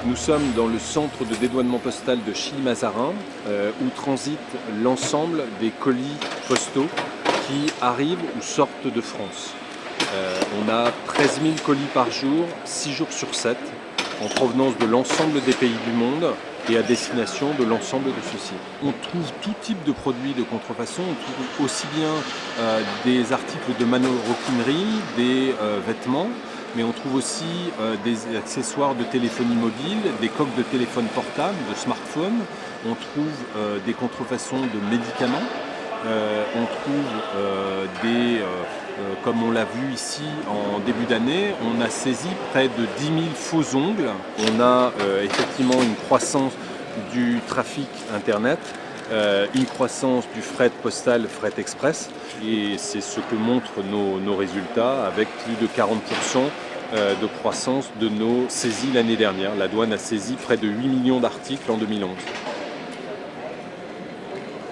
Nous sommes dans le centre de dédouanement postal de Chilly-Mazarin où transitent l'ensemble des colis postaux qui arrivent ou sortent de France. On a 13 000 colis par jour, 6 jours sur 7, en provenance de l'ensemble des pays du monde et à destination de l'ensemble de ceux-ci. On trouve tout type de produits de contrefaçon, on trouve aussi bien des articles de maroquinerie, des vêtements, mais on trouve aussi des accessoires de téléphonie mobile, des coques de téléphone portable, de smartphones. On trouve des contrefaçons de médicaments. On trouve comme on l'a vu ici en début d'année, on a saisi près de 10 000 faux ongles. On a effectivement une croissance du trafic Internet, une croissance du fret postal, fret express. Et c'est ce que montrent nos résultats avec plus de 40% de croissance de nos saisies l'année dernière. La douane a saisi près de 8 millions d'articles en 2011.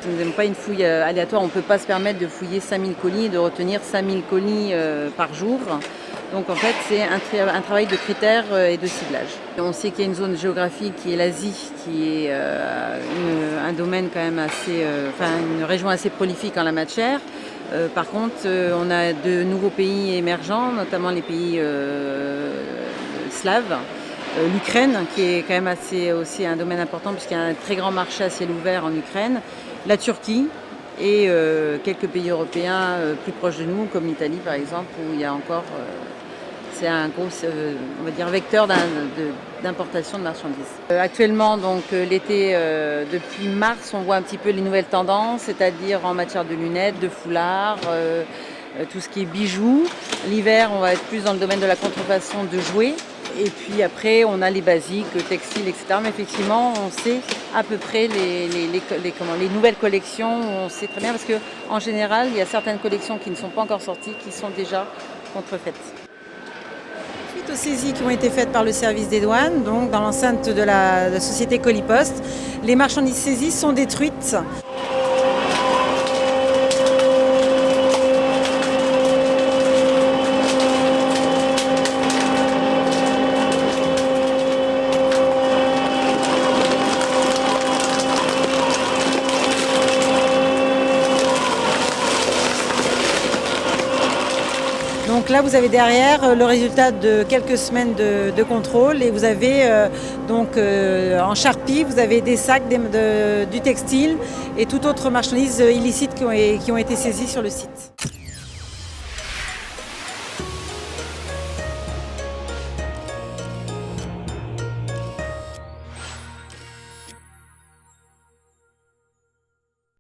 Nous n'aimons pas une fouille aléatoire, on ne peut pas se permettre de fouiller 5000 colis et de retenir 5000 colis par jour. Donc en fait c'est un travail de critères et de ciblage. On sait qu'il y a une zone géographique qui est l'Asie, qui est un domaine quand même assez, une région assez prolifique en la matière. Par contre on a de nouveaux pays émergents, notamment les pays slaves. L'Ukraine qui est quand même aussi un domaine important puisqu'il y a un très grand marché à ciel ouvert en Ukraine. La Turquie et quelques pays européens plus proches de nous, comme l'Italie par exemple, où il y a encore, c'est un gros, on va dire, vecteur d'importation de marchandises. Actuellement, donc l'été, depuis mars, on voit un petit peu les nouvelles tendances, c'est-à-dire en matière de lunettes, de foulards, tout ce qui est bijoux. L'hiver, on va être plus dans le domaine de la contrefaçon de jouets. Et puis après, on a les basiques, textiles, etc. Mais effectivement, on sait à peu près les nouvelles collections. On sait très bien parce qu'en général, il y a certaines collections qui ne sont pas encore sorties, qui sont déjà contrefaites. Suite aux saisies qui ont été faites par le service des douanes, donc dans l'enceinte de la société Colipost, les marchandises saisies sont détruites. Donc là, vous avez derrière le résultat de quelques semaines de contrôle et vous avez en charpie, vous avez des sacs, du textile et toute autre marchandise illicite qui ont été saisis sur le site.